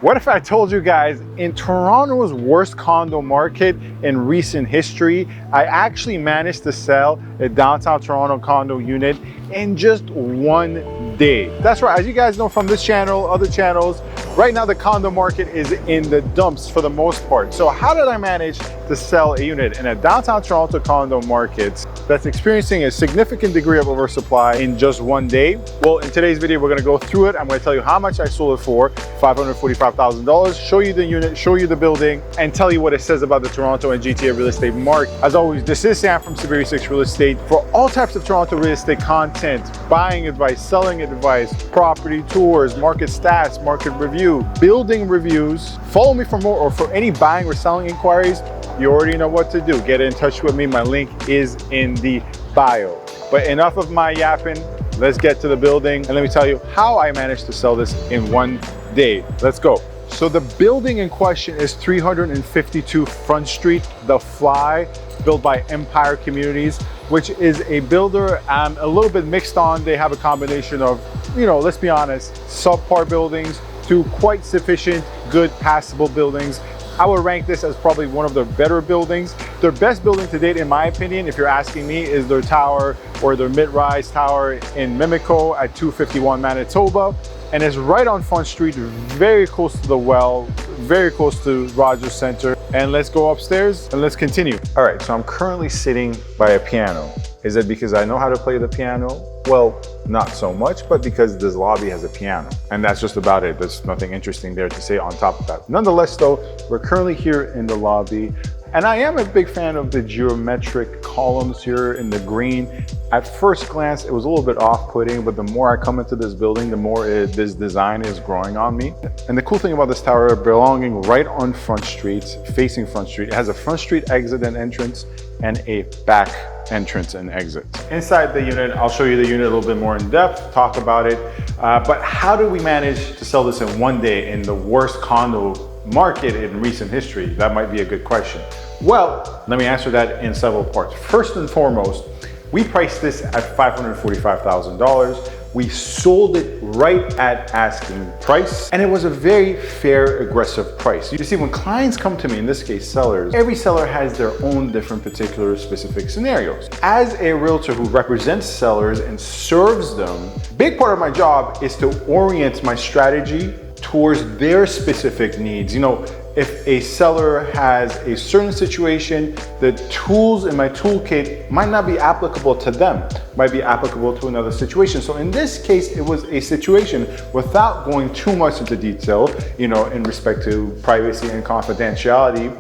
What if I told you guys, in Toronto's worst condo market in recent history, I actually managed to sell a downtown Toronto condo unit in just 1 day. That's right, as you guys know from this channel, other channels, right now the condo market is in the dumps for the most part. So how did I manage to sell a unit in a downtown Toronto condo market that's experiencing a significant degree of oversupply in just 1 day? Well, in today's video, we're gonna go through it. I'm gonna tell you how much I sold it for, $545,000, show you the unit, show you the building, and tell you what it says about the Toronto and GTA real estate market. As always, this is Sam from SaberiSixRealEstate. For all types of Toronto real estate content, buying advice, selling advice, property tours, market stats, market review, building reviews, follow me for more, or for any buying or selling inquiries, you already know what to do. Get in touch with me. My link is in the bio. But enough of my yapping. Let's get to the building and let me tell you how I managed to sell this in 1 day. Let's go. So the building in question is 352 Front Street, The Fly, built by Empire Communities, which is a builder I'm a little bit mixed on. They have a combination of, let's be honest, subpar buildings to quite sufficient, good, passable buildings. I would rank this as probably one of their better buildings. Their best building to date, in my opinion, if you're asking me, is their tower or their mid-rise tower in Mimico at 251 Manitoba. And it's right on Front Street, very close to the well, very close to Rogers Center. And let's go upstairs and let's continue. All right, so I'm currently sitting by a piano. Is it because I know how to play the piano? Well, not so much, but because this lobby has a piano. And that's just about it. There's nothing interesting there to say on top of that. Nonetheless though, we're currently here in the lobby. And I am a big fan of the geometric columns here in the green. At first glance, it was a little bit off-putting, but the more I come into this building, the more this design is growing on me. And the cool thing about this tower, belonging right on Front Street, facing Front Street, it has a Front Street exit and entrance and a back entrance and exit. Inside the unit, I'll show you the unit a little bit more in depth, talk about it. But how did we manage to sell this in 1 day in the worst condo market in recent history? That might be a good question. Well, let me answer that in several parts. First and foremost, we priced this at $545,000. We sold it right at asking price, and it was a very fair, aggressive price. You see, when clients come to me, in this case sellers, every seller has their own different particular specific scenarios. As a realtor who represents sellers and serves them, big part of my job is to orient my strategy towards their specific needs. If a seller has a certain situation, the tools in my toolkit might not be applicable to them, might be applicable to another situation. So in this case, it was a situation, without going too much into detail, in respect to privacy and confidentiality,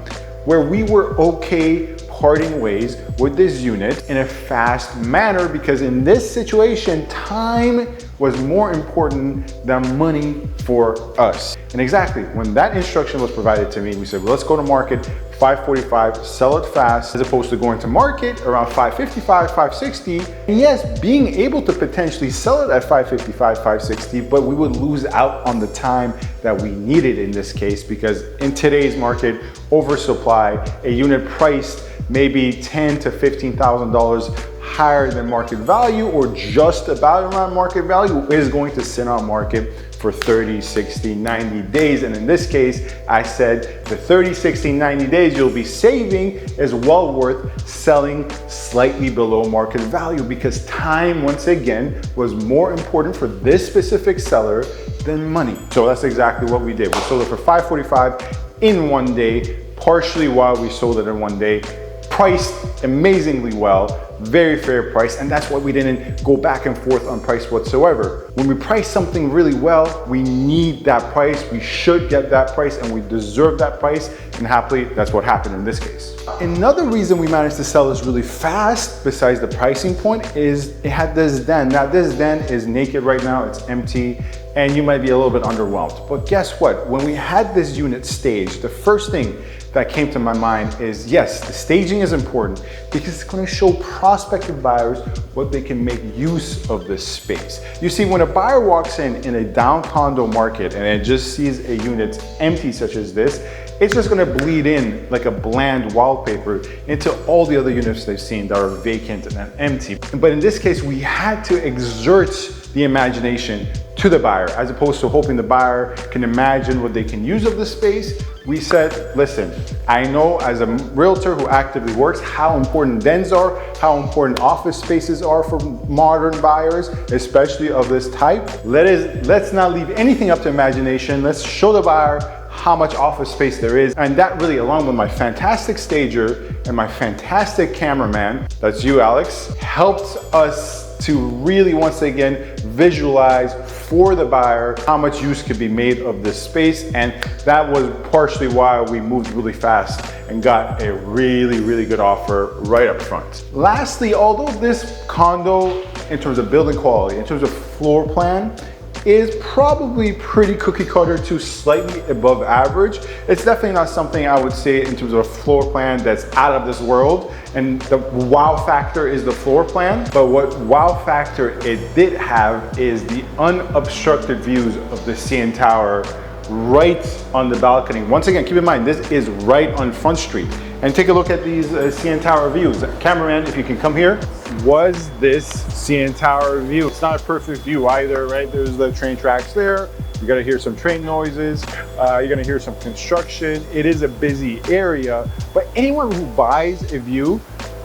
where we were okay parting ways with this unit in a fast manner, because in this situation, time was more important than money for us. And exactly, when that instruction was provided to me, we said, well, let's go to market, 545, sell it fast, as opposed to going to market around 555, 560. And yes, being able to potentially sell it at 555, 560, but we would lose out on the time that we needed in this case, because in today's market, oversupply, a unit priced maybe $10,000 to $15,000 higher than market value, or just about around market value, is going to sit on market for 30, 60, 90 days. And in this case, I said the 30, 60, 90 days you'll be saving is well worth selling slightly below market value, because time, once again, was more important for this specific seller than money. So that's exactly what we did. We sold it for $545 in 1 day, partially why we sold it in 1 day. Priced amazingly well, very fair price, and that's why we didn't go back and forth on price whatsoever. When we price something really well, we need that price, we should get that price, and we deserve that price, and happily, that's what happened in this case. Another reason we managed to sell this really fast, besides the pricing point, is it had this den. Now this den is naked right now, it's empty, and you might be a little bit underwhelmed. But guess what? When we had this unit staged, the first thing that came to my mind is, yes, the staging is important because it's going to show prospective buyers what they can make use of this space. You see, when a buyer walks in a down condo market and it just sees a unit empty such as this, it's just going to bleed in like a bland wallpaper into all the other units they've seen that are vacant and empty. But in this case, we had to exert the imagination to the buyer, as opposed to hoping the buyer can imagine what they can use of the space. We said, listen, I know as a realtor who actively works how important dens are, how important office spaces are for modern buyers, especially of this type. Let's not leave anything up to imagination. Let's show the buyer how much office space there is. And that really, along with my fantastic stager and my fantastic cameraman, that's you, Alex, helped us to really, once again, visualize for the buyer how much use could be made of this space. And that was partially why we moved really fast and got a really, really good offer right up front. Lastly, although this condo, in terms of building quality, in terms of floor plan, is probably pretty cookie cutter to slightly above average, it's definitely not something I would say in terms of a floor plan that's out of this world. And the wow factor is the floor plan. But what wow factor it did have is the unobstructed views of the CN Tower right on the balcony. Once again, keep in mind, this is right on Front Street. And take a look at these CN Tower views. Cameraman, if you can come here. Was this CN Tower view? It's not a perfect view either, right? There's the train tracks there. You're gonna hear some train noises. You're gonna hear some construction. It is a busy area, but anyone who buys a view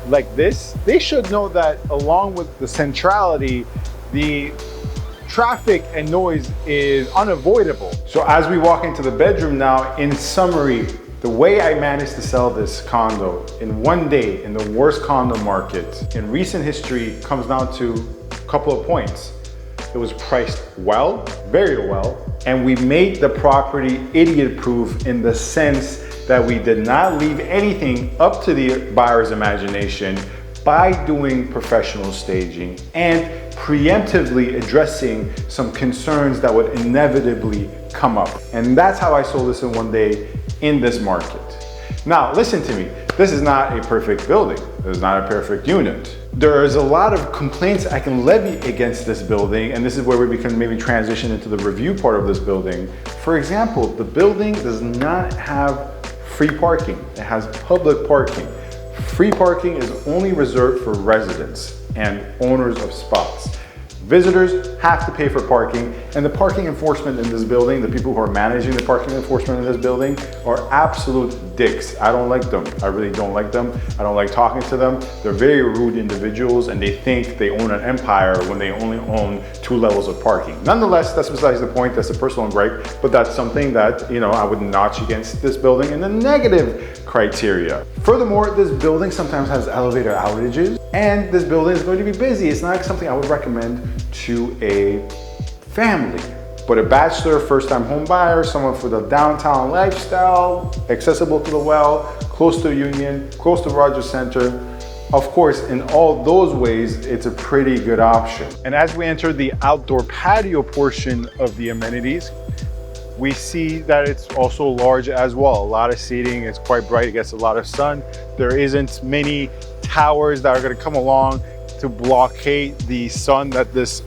like this, they should know that along with the centrality, the traffic and noise is unavoidable. So as we walk into the bedroom now, in summary, the way I managed to sell this condo in one day in the worst condo market in recent history comes down to a couple of points. It was priced well, very well, and we made the property idiot-proof in the sense that we did not leave anything up to the buyer's imagination by doing professional staging and preemptively addressing some concerns that would inevitably come up. And that's how I sold this in one day in this market. Now, listen to me. This is not a perfect building. This is not a perfect unit. There is a lot of complaints I can levy against this building, and this is where we can maybe transition into the review part of this building. For example, the building does not have free parking. It has public parking. Free parking is only reserved for residents and owners of spots. Visitors have to pay for parking, and the parking enforcement in this building, the people who are managing the parking enforcement in this building, are absolute dicks. I don't like them. I really don't like them. I don't like talking to them. They're very rude individuals, and they think they own an empire when they only own 2 levels of parking. Nonetheless, that's besides the point. That's a personal gripe, but that's something that, you know, I would notch against this building in the negative criteria. Furthermore, this building sometimes has elevator outages, and this building is going to be busy. It's not something I would recommend to a family, but a bachelor, first-time home buyer, someone for the downtown lifestyle, accessible to the well, close to Union, close to Rogers Center. Of course, in all those ways, it's a pretty good option. And as we enter the outdoor patio portion of the amenities, we see that it's also large as well. A lot of seating, it's quite bright, it gets a lot of sun. There isn't many towers that are gonna come along to blockade the sun that this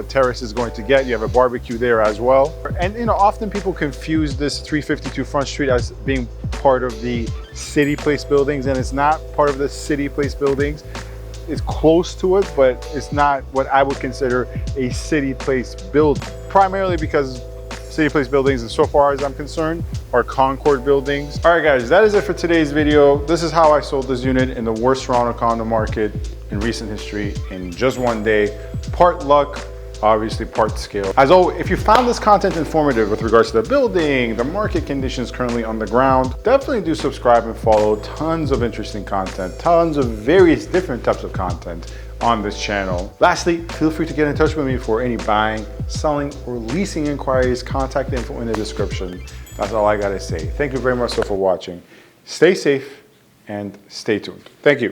terrace is going to get. You have a barbecue there as well. And you know, often people confuse this 352 Front Street as being part of the City Place buildings, and it's not part of the City Place buildings. It's close to it, but it's not what I would consider a City Place build, primarily because City Place buildings, and so far as I'm concerned, are Concord buildings. All right, guys, that is it for today's video. This is how I sold this unit in the worst Toronto condo market in recent history in just one day. Part luck, obviously part skill. As always, if you found this content informative with regards to the building, the market conditions currently on the ground, definitely do subscribe and follow. Tons of interesting content, tons of various different types of content on this channel. Lastly, feel free to get in touch with me for any buying, selling, or leasing inquiries. Contact info in the description. That's all I gotta say. Thank you very much for watching. Stay safe and stay tuned. Thank you.